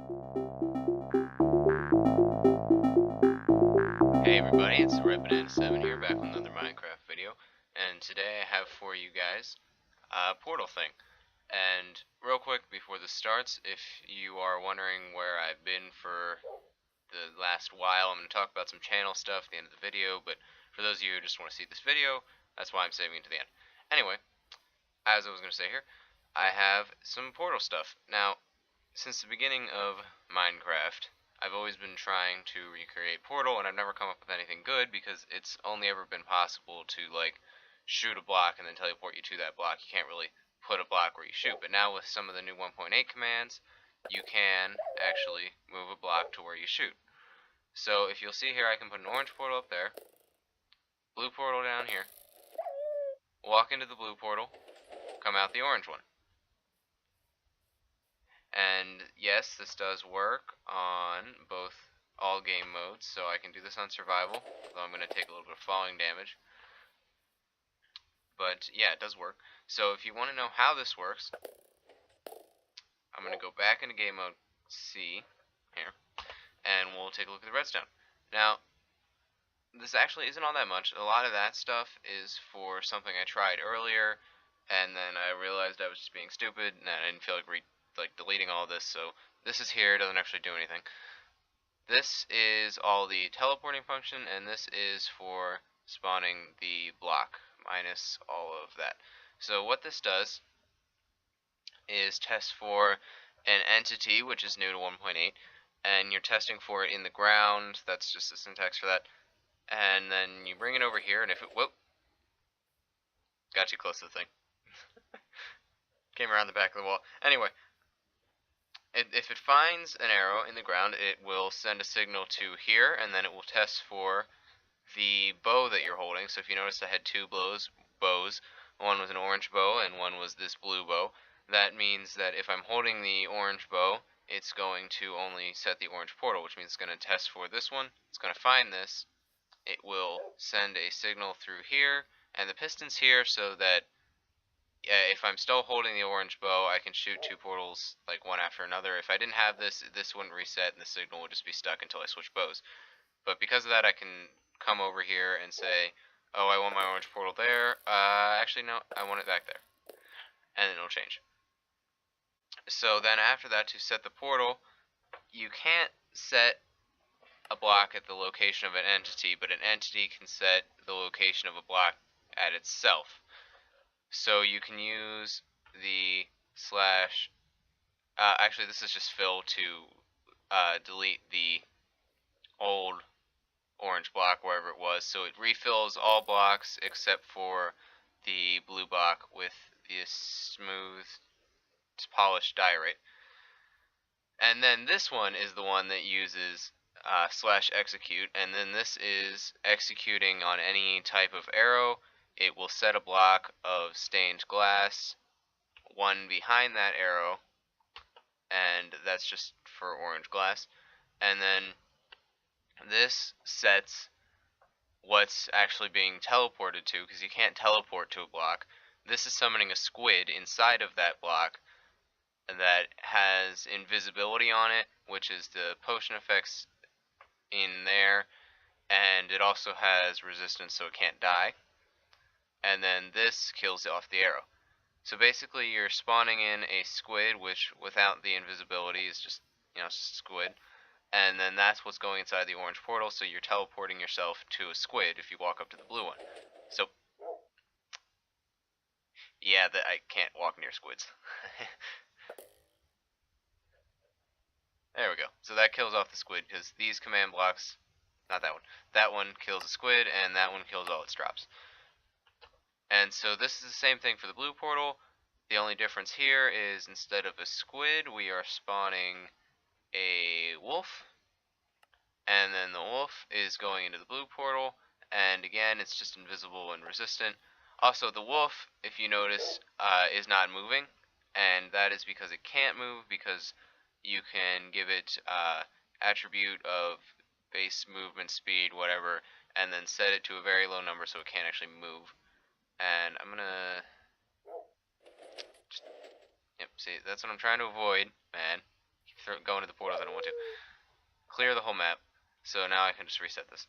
Hey everybody, it's Red7 here, back with another Minecraft video, and today I have for you guys a portal thing. And real quick before this starts, if you are wondering where I've been for the last while, I'm going to talk about some channel stuff at the end of the video, but for those of you who just want to see this video, that's why I'm saving it to the end. Anyway, as I was going to say here, I have some portal stuff. Now, since the beginning of Minecraft, I've always been trying to recreate Portal, and I've never come up with anything good because it's only ever been possible to, like, shoot a block and then teleport you to that block. You can't really put a block where you shoot. But now with some of the new 1.8 commands, you can actually move a block to where you shoot. So if you'll see here, I can put an orange portal up there, blue portal down here, walk into the blue portal, come out the orange one. And yes, this does work on all game modes, so I can do this on survival, though I'm going to take a little bit of falling damage. But yeah, it does work. So if you want to know how this works, I'm going to go back into game mode C here, and we'll take a look at the redstone. Now, this actually isn't all that much. A lot of that stuff is for something I tried earlier, and then I realized I was just being stupid, and I didn't feel like deleting all of this, so this is here. It doesn't actually do anything. This is all the teleporting function, and this is for spawning the block, minus all of that. So what this does is test for an entity, which is new to 1.8, and you're testing for it in the ground. That's just the syntax for that. And then you bring it over here, and if it, whoop, got too close to the thing. Came around the back of the wall. Anyway, if it finds an arrow in the ground, it will send a signal to here, and then it will test for the bow that you're holding. So if you notice, I had two bows. One was an orange bow, and one was this blue bow. That means that if I'm holding the orange bow, it's going to only set the orange portal, which means it's going to test for this one. It's going to find this. It will send a signal through here, and the piston's here so that if I'm still holding the orange bow, I can shoot two portals like one after another. If I didn't have this, this wouldn't reset, and the signal would just be stuck until I switch bows. But because of that, I can come over here and say, oh, I want my orange portal there. Actually, no, I want it back there. And it'll change. So then after that, to set the portal, you can't set a block at the location of an entity, but an entity can set the location of a block at itself. So you can use the slash, actually this is just fill to delete the old orange block wherever it was, so it refills all blocks except for the blue block with the smooth polished diorite. And then this one is the one that uses slash execute, and then this is executing on any type of arrow. It will set a block of stained glass, one behind that arrow, and that's just for orange glass. And then this sets what's actually being teleported to, because you can't teleport to a block. This is summoning a squid inside of that block that has invisibility on it, which is the potion effects in there, and it also has resistance so it can't die. And then this kills off the arrow. So basically you're spawning in a squid, which without the invisibility is just, squid. And then that's what's going inside the orange portal, so you're teleporting yourself to a squid if you walk up to the blue one. So, yeah, I can't walk near squids. There we go. So that kills off the squid, because these command blocks, not that one kills a squid, and that one kills all its drops. And so this is the same thing for the blue portal. The only difference here is instead of a squid, we are spawning a wolf. And then the wolf is going into the blue portal, and again, it's just invisible and resistant. Also, the wolf, if you notice, is not moving, and that is because it can't move, because you can give it attribute of base movement speed, whatever, and then set it to a very low number so it can't actually move. And I'm gonna yep, see, that's what I'm trying to avoid, man. Keep go into the portals I don't want to. Clear the whole map. So now I can just reset this.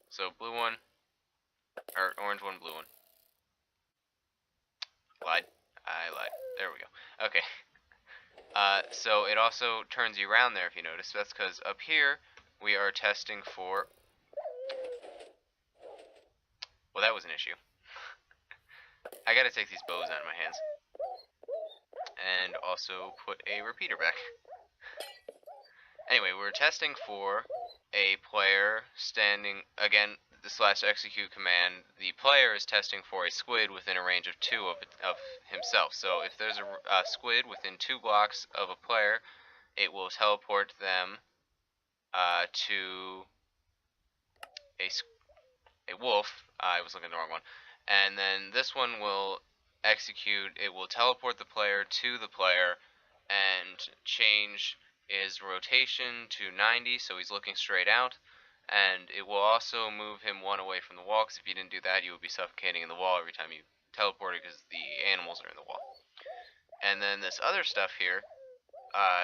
So blue one, or orange one, blue one. Lied. I lied. There we go. Okay. So it also turns you around there if you notice. That's because up here we are testing for... Well, that was an issue. I gotta take these bows out of my hands. And also put a repeater back. Anyway, we're testing for a player standing... Again, the /execute command, the player is testing for a squid within a range of 2 of himself. So if there's a squid within 2 blocks of a player, it will teleport them to a wolf. I was looking at the wrong one. And then this one will execute, it will teleport the player to the player and change his rotation to 90 so he's looking straight out. And it will also move him 1 away from the wall, because if you didn't do that, you would be suffocating in the wall every time you teleported, because the animals are in the wall. And then this other stuff here,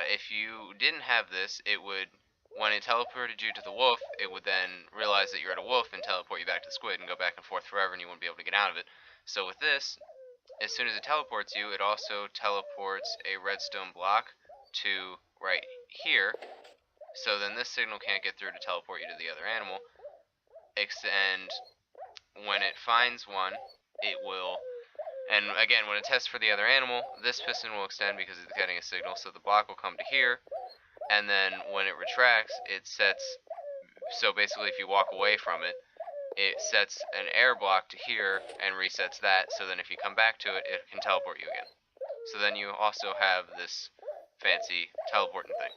if you didn't have this, it would, when it teleported you to the wolf, it would then realize that you're at a wolf and teleport you back to the squid and go back and forth forever, and you wouldn't be able to get out of it. So with this, as soon as it teleports you, it also teleports a redstone block to right here. So then this signal can't get through to teleport you to the other animal. And when it finds one, it will... And again, when it tests for the other animal, this piston will extend because it's getting a signal, so the block will come to here. And then when it retracts, it sets... So basically, if you walk away from it, it sets an air block to here and resets that. So then if you come back to it, it can teleport you again. So then you also have this fancy teleporting thing.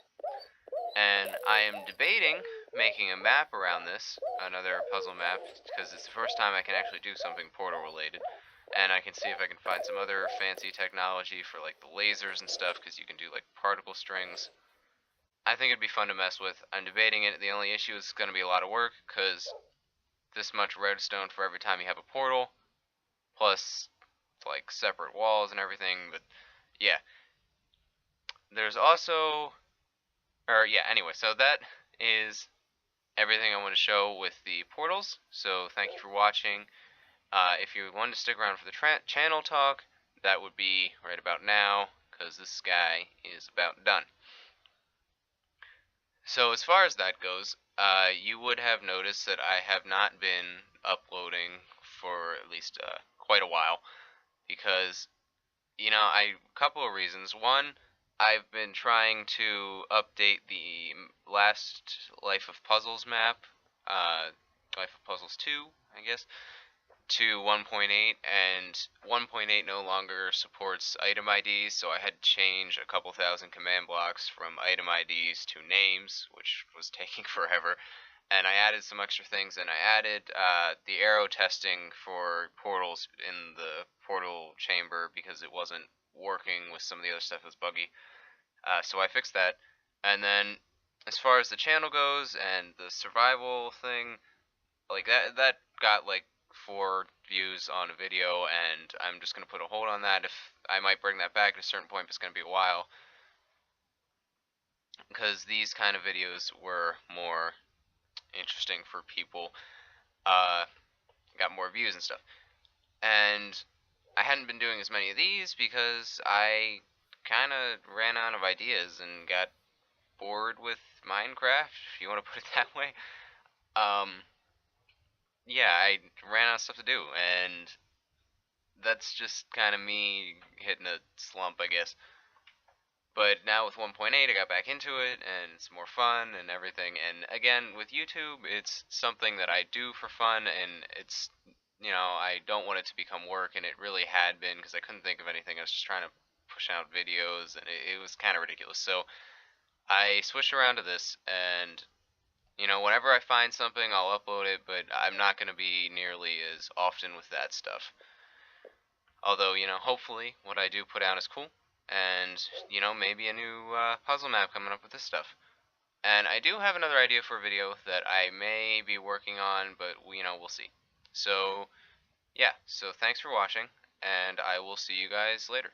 And I am debating making a map around this, another puzzle map, because it's the first time I can actually do something portal related. And I can see if I can find some other fancy technology for like the lasers and stuff, because you can do like particle strings. I think it'd be fun to mess with. I'm debating it. The only issue is it's going to be a lot of work, because this much redstone for every time you have a portal, plus like separate walls and everything. But yeah, there's also... anyway, so that is everything I want to show with the portals. So thank you for watching. If you wanted to stick around for the channel talk, that would be right about now, because this guy is about done. So as far as that goes, you would have noticed that I have not been uploading for at least quite a while, because, you know, a couple of reasons. One, I've been trying to update the last Life of Puzzles map, Life of Puzzles 2, I guess, to 1.8, and 1.8 no longer supports item IDs, so I had to change a couple thousand command blocks from item IDs to names, which was taking forever. And I added some extra things, and I added the arrow testing for portals in the portal chamber because it wasn't working with some of the other stuff that was buggy. So I fixed that. And then as far as the channel goes and the survival thing, like that got like 4 views on a video, and I'm just going to put a hold on that. If I might bring that back at a certain point, but it's going to be a while, because these kind of videos were more interesting for people, got more views and stuff. And I hadn't been doing as many of these because I kind of ran out of ideas and got bored with Minecraft, if you want to put it that way. Yeah, I ran out of stuff to do, and that's just kind of me hitting a slump, I guess. But now with 1.8, I got back into it, and it's more fun and everything. And again, with YouTube, it's something that I do for fun, and it's, you know, I don't want it to become work, and it really had been, because I couldn't think of anything. I was just trying to push out videos, and it was kind of ridiculous. So I switched around to this, and, you know, whenever I find something, I'll upload it, but I'm not going to be nearly as often with that stuff. Although, you know, hopefully what I do put out is cool. And, you know, maybe a new puzzle map coming up with this stuff. And I do have another idea for a video that I may be working on, but, you know, we'll see. So, yeah, so thanks for watching, and I will see you guys later.